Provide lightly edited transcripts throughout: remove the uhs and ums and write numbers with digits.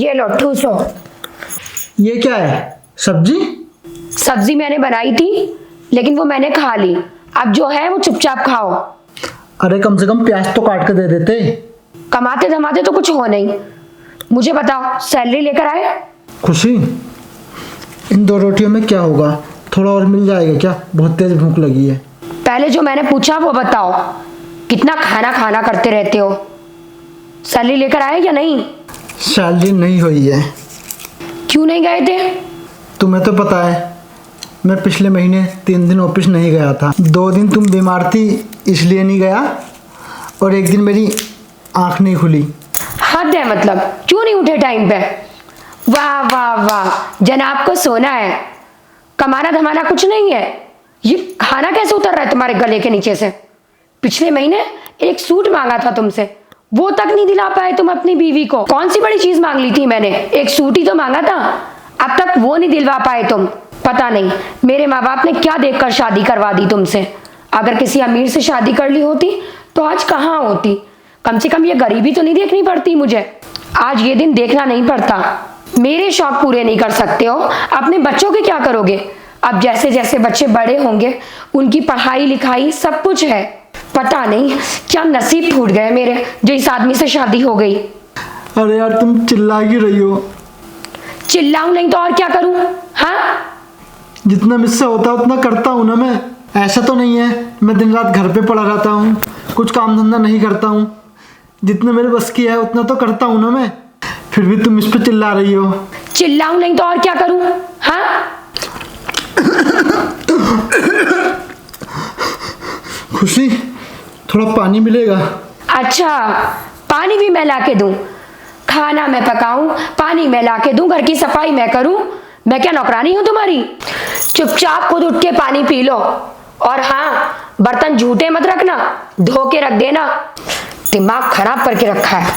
ये लो 200। ये क्या है? सब्जी? सब्जी मैंने बनाई थी लेकिन वो मैंने खा ली। अब जो है वो चुपचाप खाओ। अरे कम से कम प्याज तो काट के दे देते। कमाते धमाते तो कुछ हो नहीं। मुझे बताओ, सैलरी लेकर आए? खुशी, इन 2 रोटियों में क्या होगा? थोड़ा और मिल जाएगा क्या? बहुत तेज भूख लगी है। पहले जो मैंने पूछा वो बताओ, कितना खाना खाना करते रहते हो? सैलरी लेकर आए या नहीं? सैलरी नहीं हुई है। क्यों नहीं गए थे? तुम्हें तो पता है मैं पिछले महीने 3 दिन ऑफिस नहीं गया था। 2 दिन तुम बीमार थी इसलिए नहीं गया, और 1 दिन मेरी आंख नहीं खुली। हद है, मतलब क्यों नहीं उठे टाइम पे? वाह वाह वाह, जनाब को सोना है। कमाना धमाना कुछ नहीं है। ये खाना कैसे उतर रहा है तुम्हारे गले के नीचे से? पिछले महीने एक सूट मांगा था तुमसे, वो तक नहीं दिला पाए तुम अपनी बीवी को। कौन सी बड़ी चीज मांग ली थी मैंने? एक सूट ही तो मांगा था, अब तक वो नहीं दिलवा पाए तुम। पता नहीं मेरे माँ बाप ने क्या देखकर शादी करवा दी तुमसे। अगर किसी अमीर से शादी कर ली होती तो आज कहाँ होती? कम से कम ये गरीबी तो नहीं देखनी पड़ती मुझे। आज ये दिन देखना नहीं पड़ता। मेरे शौक पूरे नहीं कर सकते हो, अपने बच्चों के क्या करोगे? अब जैसे जैसे बच्चे बड़े होंगे उनकी पढ़ाई लिखाई सब कुछ है। पता नहीं क्या नसीब फूट गए मेरे जो इस आदमी से शादी हो गई। अरे यार तुम चिल्ला क्यों रही हो? चिल्लाऊं नहीं तो और क्या करूं? हाँ, जितना मुझसे होता है उतना करता हूँ ना मैं। ऐसा तो नहीं है मैं दिन रात घर पे पड़ा रहता हूँ, कुछ काम धंधा नहीं करता हूँ। जितना मेरे बस की है उतना तो करता हूँ ना मैं। फिर भी तुम इस पे चिल्ला रही हो। चिल्लाऊं नहीं तो और क्या करूं? हाँ, खुशी, थोड़ा पानी मिलेगा? अच्छा, पानी भी मैं ला के दूं? खाना मैं पकाऊं, पानी मैं ला के दूं, घर की सफाई मैं करूं? मैं क्या नौकरानी हूं तुम्हारी? चुपचाप खुद उठ के पानी पी लो। और हाँ, बर्तन झूठे मत रखना, धो के रख देना। दिमाग खराब करके रखा है।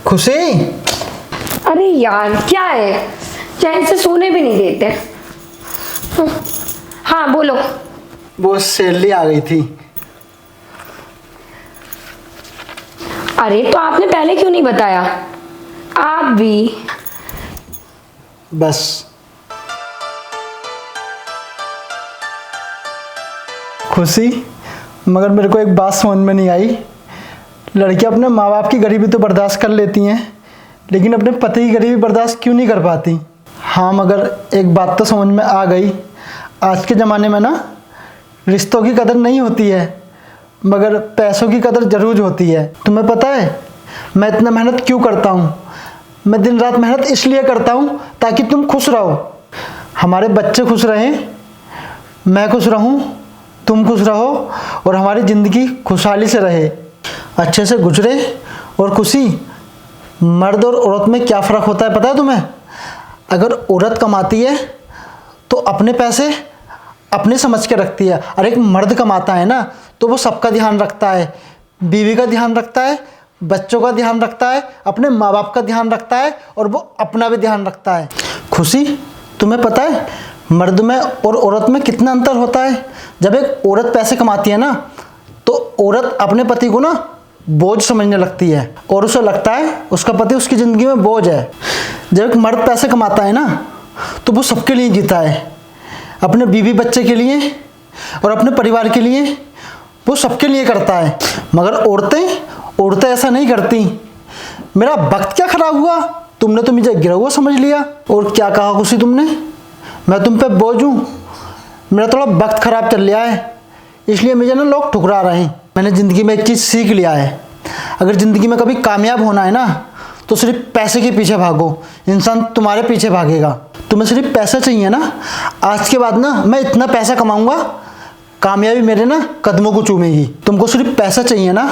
खुशी, अरे यार क्या है, चैन से सोने भी नहीं देते। हाँ बोलो। वो सैलरी आ गई थी। अरे तो आपने पहले क्यों नहीं बताया? आप भी बस। खुशी, मगर मेरे को एक बात समझ में नहीं आई। लड़कियां अपने माँ बाप की गरीबी तो बर्दाश्त कर लेती हैं, लेकिन अपने पति की गरीबी बर्दाश्त क्यों नहीं कर पाती? हाँ, मगर एक बात तो समझ में आ गई। आज के ज़माने में ना रिश्तों की कदर नहीं होती है, मगर पैसों की कदर जरूर होती है। तुम्हें पता है मैं इतना मेहनत क्यों करता हूँ? मैं दिन रात मेहनत इसलिए करता हूँ ताकि तुम खुश रहो, हमारे बच्चे खुश रहें, मैं खुश रहूँ, तुम खुश रहो, और हमारी ज़िंदगी खुशहाली से रहे, अच्छे से गुजरे। और खुशी, मर्द और औरत में क्या फ़र्क होता है पता है तुम्हें? अगर औरत कमाती है तो अपने पैसे अपने समझ के रखती है, और एक मर्द कमाता है ना तो वो सबका ध्यान रखता है, बीवी का ध्यान रखता है, बच्चों का ध्यान रखता है, अपने माँ बाप का ध्यान रखता है, और वो अपना भी ध्यान रखता है। खुशी, तुम्हें पता है मर्द में और औरत में कितना अंतर होता है? जब एक औरत पैसे कमाती है ना तो औरत अपने पति को ना बोझ समझने लगती है, और उसे लगता है उसका पति उसकी ज़िंदगी में बोझ है। जब एक मर्द पैसे कमाता है ना तो वो सबके लिए जीता है, अपने बीवी बच्चे के लिए और अपने परिवार के लिए, वो सबके लिए करता है। मगर औरतें ऐसा नहीं करती। मेरा वक्त क्या खराब हुआ? तुमने तो मुझे गिरा हुआ समझ लिया। और क्या कहा खुशी तुमने? मैं तुम पे बोझ हूँ? मेरा थोड़ा वक्त खराब चल रहा है इसलिए मुझे ना लोग ठुकरा रहे हैं। मैंने ज़िंदगी में एक चीज़ सीख लिया है, अगर ज़िंदगी में कभी कामयाब होना है ना तो सिर्फ पैसे के पीछे भागो, इंसान तुम्हारे पीछे भागेगा। तुम्हें सिर्फ पैसा चाहिए ना, आज के बाद ना मैं इतना पैसा कमाऊंगा, कामयाबी मेरे ना कदमों को चूमेगी। तुमको सिर्फ पैसा चाहिए ना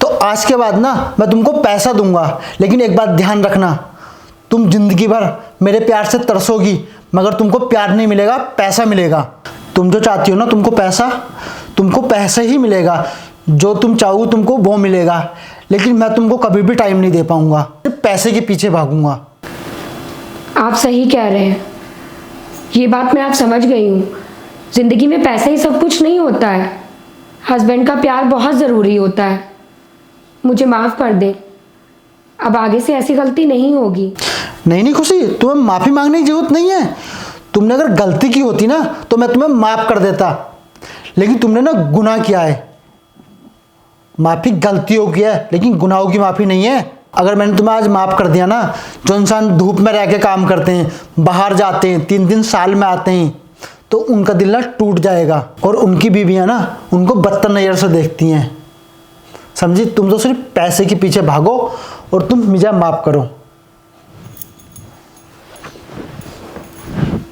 तो आज के बाद ना मैं तुमको पैसा दूंगा, लेकिन एक बात ध्यान रखना, तुम जिंदगी भर मेरे प्यार से तरसोगी, मगर तुमको प्यार नहीं मिलेगा, पैसा मिलेगा। तुम जो चाहती हो ना तुमको पैसा ही मिलेगा, जो तुम चाहो तुमको वो मिलेगा, लेकिन मैं तुमको कभी भी टाइम नहीं दे पाऊंगा, पैसे के पीछे भागूंगा। आप सही कह रहे हैं, ये बात मैं आप समझ गई हूँ, ज़िंदगी में पैसा ही सब कुछ नहीं होता है, हस्बैंड का प्यार बहुत ज़रूरी होता है। मुझे माफ़ कर दे, अब आगे से ऐसी गलती नहीं होगी। नहीं नहीं खुशी, तुम्हें माफ़ी मांगने की जरूरत नहीं है। तुमने अगर गलती की होती ना तो मैं तुम्हें माफ़ कर देता, लेकिन तुमने ना गुनाह किया है। माफ़ी गलतियों की है लेकिन गुनाहों की माफ़ी नहीं है। अगर मैंने तुम्हें आज माफ़ कर दिया ना, जो इंसान धूप में रह के काम करते हैं, बाहर जाते हैं, 3 दिन साल में आते हैं, तो उनका दिल ना टूट जाएगा और उनकी बीवियाँ ना उनको बदतर नज़र से देखती हैं। समझी? तुम तो सिर्फ पैसे के पीछे भागो और तुम मुझे माफ़ करो।